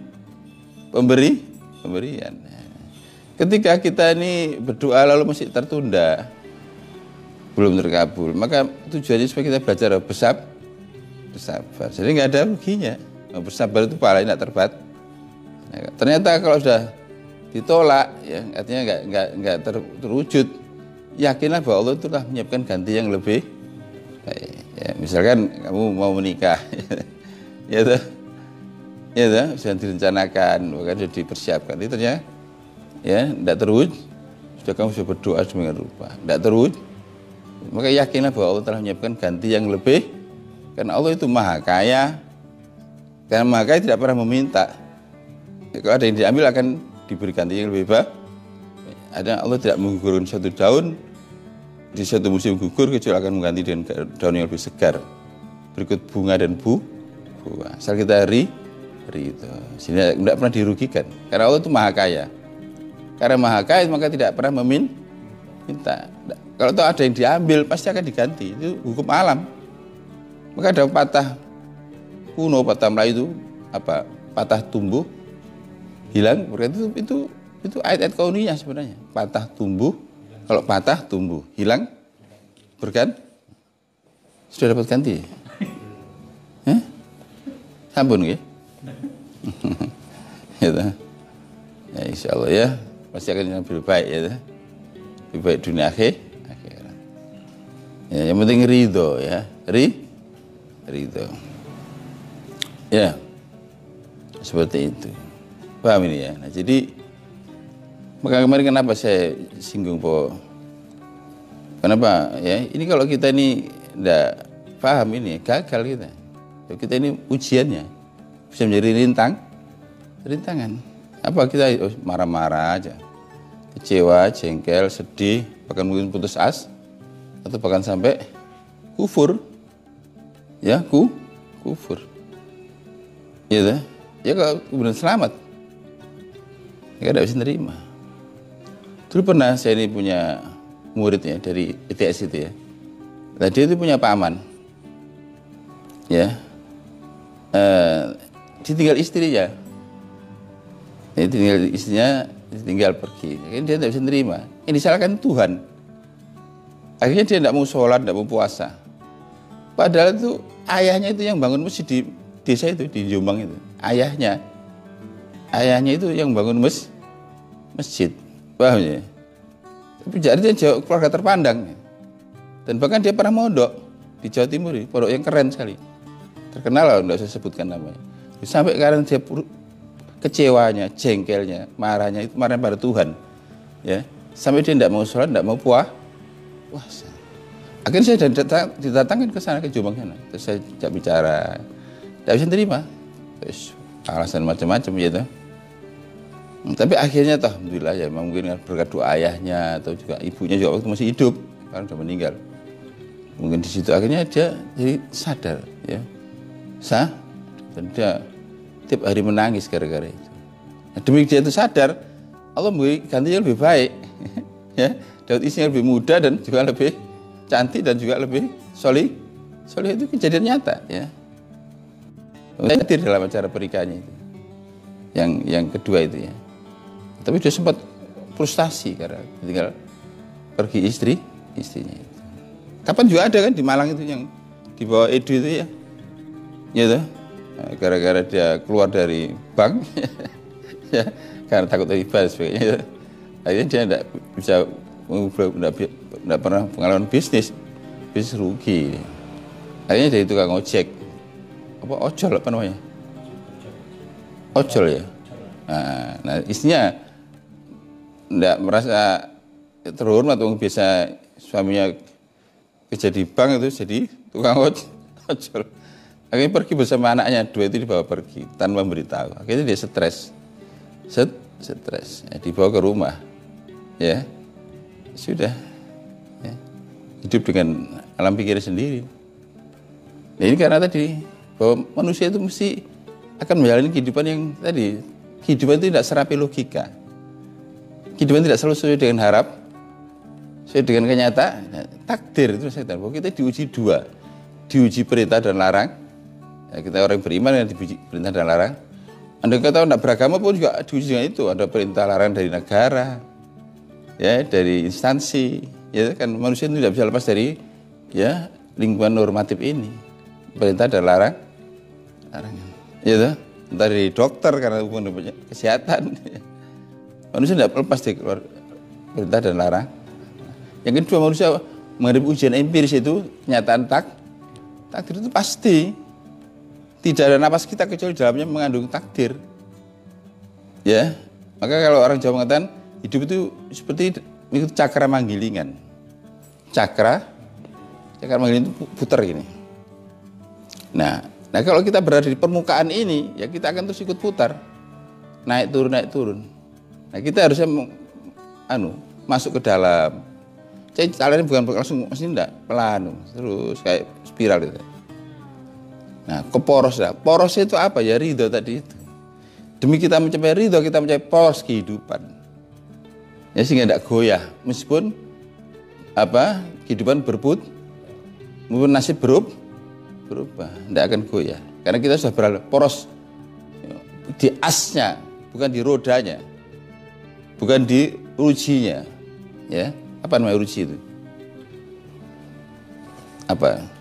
Ketika kita ini berdoa lalu masih tertunda, belum terkabul, maka tujuannya supaya kita belajar bersabar. Jadi nggak ada ruginya. Bersabar itu pahalanya tidak Nah, ternyata kalau sudah ditolak, ya artinya nggak terwujud, yakinlah bahwa Allah itu telah menyiapkan ganti yang lebih baik. Ya, misalkan kamu mau menikah, ya tuh, sudah direncanakan, bahkan sudah dipersiapkan, itu ternyata ya tidak terwujud, sudah kamu sudah berdoa sedemikian rupa, tidak terwujud, maka yakinlah bahwa Allah telah menyiapkan ganti yang lebih, karena Allah itu maha kaya, karena maha kaya tidak pernah meminta. Ya, kalau ada yang diambil akan diberi ganti yang lebih baik. Ada Allah tidak menggugurkan satu daun di satu musim gugur kecuali akan mengganti dengan daun yang lebih segar. Berikut bunga dan buah. Asal kita hari itu, sehingga tidak pernah dirugikan. Karena Allah itu maha kaya. Karena maha kaya maka tidak pernah meminta. Kalau tahu ada yang diambil pasti akan diganti. Itu hukum alam. Maka ada patah kuno, patah Melayu itu apa? Patah tumbuh hilang. Berarti itu ayat-ayat kauniyah sebenarnya. Patah tumbuh, kalau patah tumbuh hilang berganti. Sudah dapat ganti? Sampun ya? Ya insya Allah ya pasti akan lebih baik ya. Lebih baik dunia akhirat. Ya, yang penting ridho ya. Ridho. Ya. Seperti itu. Paham ini ya. Nah, jadi maka kemarin kenapa saya singgung kenapa ya? Ini kalau kita ini tidak paham ini gagal kita. Kita ini ujiannya bisa menjadi rintangan. Apa kita marah-marah aja, kecewa, jengkel, sedih, bahkan mungkin putus asa atau bahkan sampai kufur. Ya, kufur. Ya, ya kalau kemudian selamat, ya tidak bisa nerima. Dulu pernah saya ini punya muridnya dari ITS itu ya. Nah, dia itu punya paman, ya, ditinggal istrinya, ditinggal istrinya, ditinggal pergi. Akhirnya dia tidak bisa nerima. Ini disalahkan Tuhan. Akhirnya dia tidak mau sholat, tidak mau puasa. Padahal itu ayahnya itu yang bangun masjid di desa itu, di Jombang itu. Ayahnya itu yang bangun masjid. Paham ya? Tapi jadi dia keluarga terpandang. Dan bahkan dia pernah mondok di Jawa Timur, pondok yang keren sekali. Terkenal lah, tidak usah sebutkan namanya. Sampai karena dia kecewanya, jengkelnya, marahnya itu marah pada Tuhan. Ya, sampai dia tidak mau sholat, tidak mau puasa. Akhirnya saya didatangkan ke sana, ke Jombang sana. Terus saya tidak bicara, tidak bisa terima. Terus alasan macam-macam gitu. Tapi akhirnya alhamdulillah ya, mungkin berkat doa ayahnya atau juga ibunya juga waktu masih hidup, karena sudah meninggal. Mungkin di situ akhirnya dia jadi sadar, ya, dan dia tiap hari menangis gara-gara itu. Nah, demi dia itu sadar, Allah memberi ganti yang lebih baik, ya, dapat istri yang lebih muda dan juga lebih cantik dan juga lebih solih itu kejadian nyata, ya. Hadir dalam acara pernikahannya itu, yang kedua itu ya. Tapi dia sempat frustasi karena tinggal pergi istrinya itu. Kapan juga ada kan di Malang itu yang di bawah Edu itu ya, gitu. Nah, gara-gara dia keluar dari bank, ya, karena takut riba dan sebagainya, ya. Akhirnya dia tidak pernah pengalaman bisnis rugi. Akhirnya dari tukang ojek, ojol apa namanya? Ojol ya. Nah istrinya tidak merasa terhormat, biasa suaminya kerja di bank itu jadi tukang ojol. Akhirnya pergi bersama anaknya, dua itu dibawa pergi tanpa memberitahu. Akhirnya dia stres, ya, dibawa ke rumah. ya sudah, ya, hidup dengan alam pikir sendiri. Nah, ini karena tadi bahwa manusia itu mesti akan menjalani kehidupan yang tadi, kehidupan itu tidak serapi logika, kehidupan tidak selalu sesuai dengan harap, sesuai dengan kenyataan. Nah, takdir itu saya katakan bahwa kita diuji dua, diuji perintah dan larang. Ya, kita orang beriman yang diuji perintah dan larang. Anda kata tidak beragama pun juga diuji dengan itu, ada perintah larang dari negara, ya, dari instansi, ya kan manusia itu tidak bisa lepas dari ya lingkungan normatif ini, perintah dan larangan, ya, entah dari dokter karena hubungan kesehatan, manusia tidak lepas dari perintah dan larangan. Yang kedua, manusia menghadapi ujian empiris itu kenyataan takdir itu pasti. Tidak ada napas kita kecuali dalamnya mengandung takdir. Ya, maka kalau orang Jawa mengatakan hidup itu seperti itu cakra manggilingan. Cakra manggilingan itu putar gini. Nah kalau kita berada di permukaan ini, ya kita akan terus ikut putar, naik turun. Nah kita harusnya masuk ke dalam. Jadi caranya bukan langsung, mesti enggak, pelan, terus kayak spiral itu. Nah, ke poros lah. Porosnya itu apa ya? Ridho tadi itu. Demi kita mencapai ridho, kita mencapai poros kehidupan. Ya sehingga tidak goyah. Meskipun kehidupan meskipun nasib berubah, tidak akan goyah. Karena kita sudah berada poros di asnya, bukan di rodanya, bukan di rujinya. Ya, apa namanya ruji itu? Apa?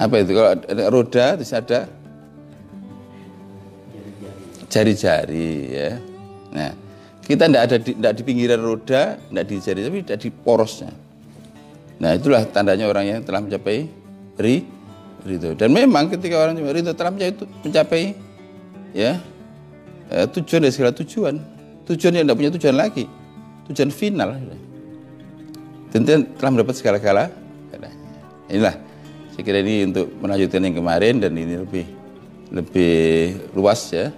Apa itu? Kalau ada roda, terus ada jari-jari, ya. Nah, kita tidak di pinggiran roda, tidak di jari, tapi tidak di porosnya. Nah, itulah tandanya orang yang telah mencapai ridho. Dan memang ketika orang ridho telah mencapai ya tujuan dari segala tujuan yang tidak punya tujuan lagi, tujuan final. Dan telah mendapat segala-galanya. Inilah, saya kira ini untuk melanjutkan yang kemarin, dan ini lebih luas ya,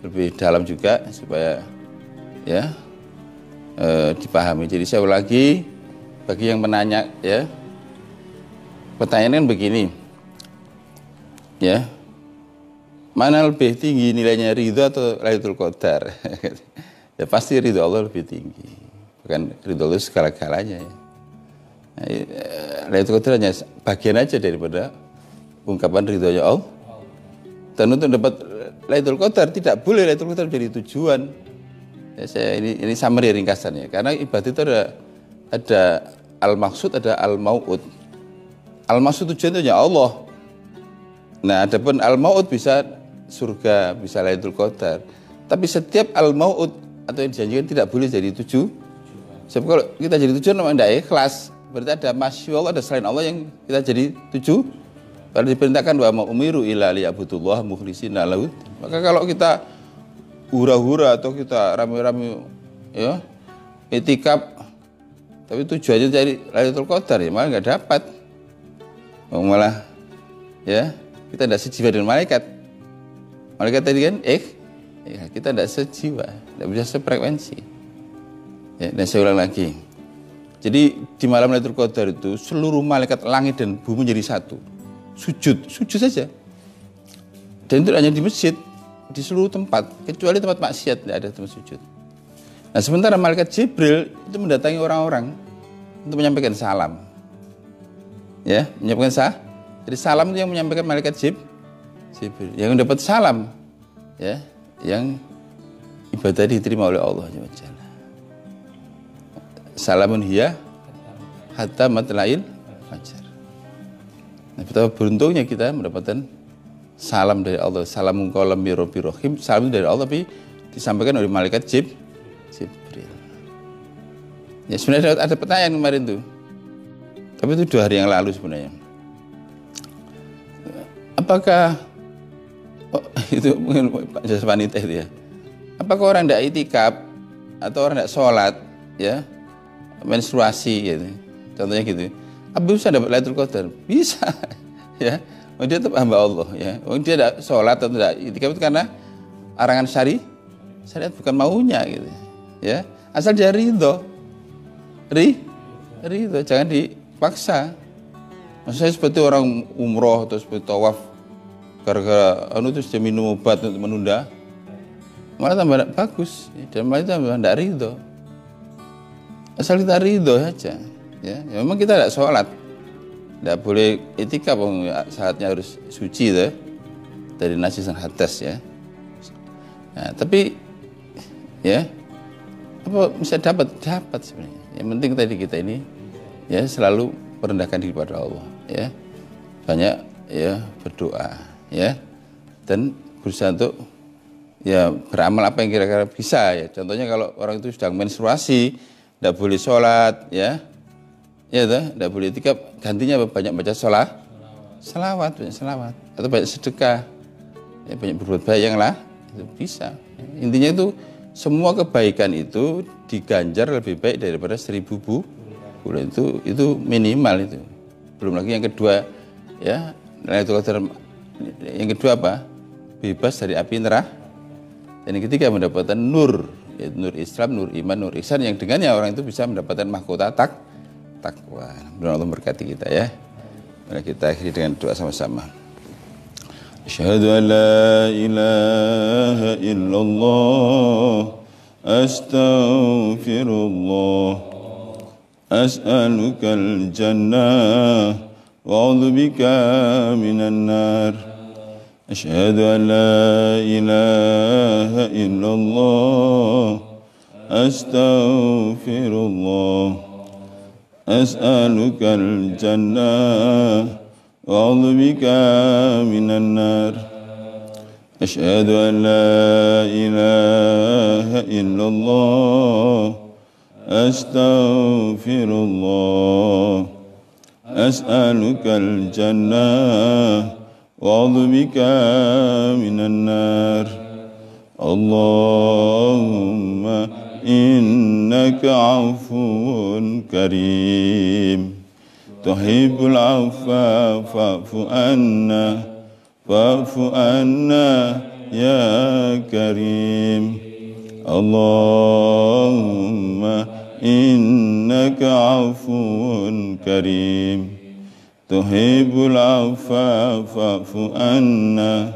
lebih dalam juga supaya ya dipahami. Jadi saya ulangi bagi yang menanya ya, pertanyaan kan begini, ya, mana lebih tinggi nilainya, ridho atau Lailatul Qadar? Ya pasti ridho Allah lebih tinggi, bukan ridho Allah segala-galanya ya. Lailatul Qadar hanya bagian aja daripada ungkapan ridhonya Allah. Dan untuk dapat Lailatul Qadar tidak boleh Lailatul Qadar menjadi tujuan. Ya, ini summary ringkasannya. Karena ibadah itu ada al-maksud, ada al-mau'ud. Al-maksud tujuan itu hanya Allah. Nah, adapun al-mau'ud bisa surga, bisa Lailatul Qadar. Tapi setiap al-mau'ud atau yang dijanjikan tidak boleh jadi tujuan. Sebab kalau kita jadi tujuan memang tidak ikhlas. Berarti ada masya Allah, ada selain Allah yang kita jadi tujuh. Kalau diperintahkan wa umiru illa liya'budullah mukhlishina lahu. Maka kalau kita hura-hura atau kita rame-rame ya itikaf, tapi tujuannya cari Lailatul Qadar, ya malah nggak dapat. Malah ya kita tidak sejiwa dengan malaikat. Malaikat tadi kan kita tidak sejiwa, tidak bisa sefrekuensi. Ya, dan saya ulang lagi. Jadi di malam Lailatul Qadar itu seluruh malaikat langit dan bumi menjadi satu. Sujud saja. Dan itu hanya di masjid, di seluruh tempat, kecuali tempat maksiat tidak ada tempat sujud. Nah, sementara malaikat Jibril itu mendatangi orang-orang untuk menyampaikan salam. Ya, menyampaikan Jadi salam itu yang menyampaikan malaikat Jibril. Yang mendapat salam ya, yang ibadah diterima oleh Allah Subhanahu. Salamun hiya hatta matla'il fajar. Nah, betapa beruntungnya kita mendapatkan salam dari Allah. Salamun qaulam mir rabbir rahim. Salam dari Allah tapi disampaikan oleh malaikat Jibril. Ya sebenarnya ada pertanyaan kemarin tuh. Tapi itu 2 hari yang lalu sebenarnya. Apakah itu mungkin Pak Jas wanita itu ya. Apakah orang tidak itikaf atau orang tidak sholat ya, menstruasi gitu, contohnya gitu, apa bisa dapat Lailatul Qadar? Bisa ya, dia tetap hamba Allah ya. Dia tidak sholat atau tidak itikaf itu karena arangan syariat bukan maunya gitu. Ya, asal dia ridho. Ridho, jangan dipaksa. Maksudnya seperti orang umroh atau seperti tawaf gara-gara terus dia minum obat untuk menunda, malah tambah bagus dan malah tambah tidak ridho. Asal kita ridho saja. Ya, memang kita tidak sholat, tidak boleh itikaf, saatnya harus suci deh, dari najis dan hadas ya. Nah, tapi ya apa bisa dapat sebenarnya. Yang penting tadi kita ini ya selalu merendahkan diri kepada Allah ya, banyak ya berdoa ya, dan berusaha untuk ya beramal apa yang kira-kira bisa ya. Contohnya kalau orang itu sedang menstruasi, tidak boleh sholat ya, tidak boleh itikaf, gantinya banyak baca salawat, atau banyak sedekah, ya, banyak berbuat baik yang lah itu bisa. Intinya itu semua kebaikan itu diganjar lebih baik daripada 1000 bulan, itu minimal itu. Belum lagi yang kedua ya, yang kedua apa? Bebas dari api neraka. Dan yang ketiga mendapatkan nur, yaitu nur Islam, nur iman, nur ihsan, yang dengannya orang itu bisa mendapatkan mahkota takwa. Mudah-mudahan Allah berkati kita ya. Mari kita akhiri dengan doa sama-sama. Asyhadu an la ilaha illallah, astaghfirullah, as'alukal jannah, wa'udzu bika minan nar. Asyhadu an la ilaha illallah, astaghfirullah, as'alukal jannah, wa'udzu bika minan nar. Asyhadu an la ilaha illallah, astaghfirullah, as'alukal jannah, wa'udzu bika minan nar. Allahumma innaka afuwun karim, tuhibbul afwa fa'fu anna ya karim. Allahumma innaka afuwun karim, tuhibbul afwa fa'fu anna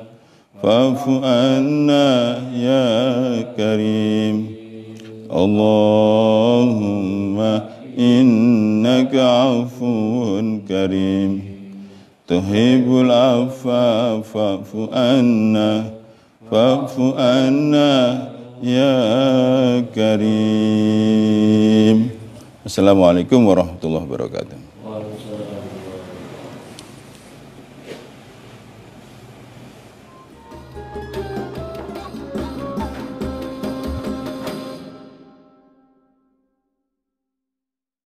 ya karim. Allahumma innaka afuwun karim, tuhibbul afwa fa'fu anna ya karim. Assalamualaikum warahmatullahi wabarakatuh.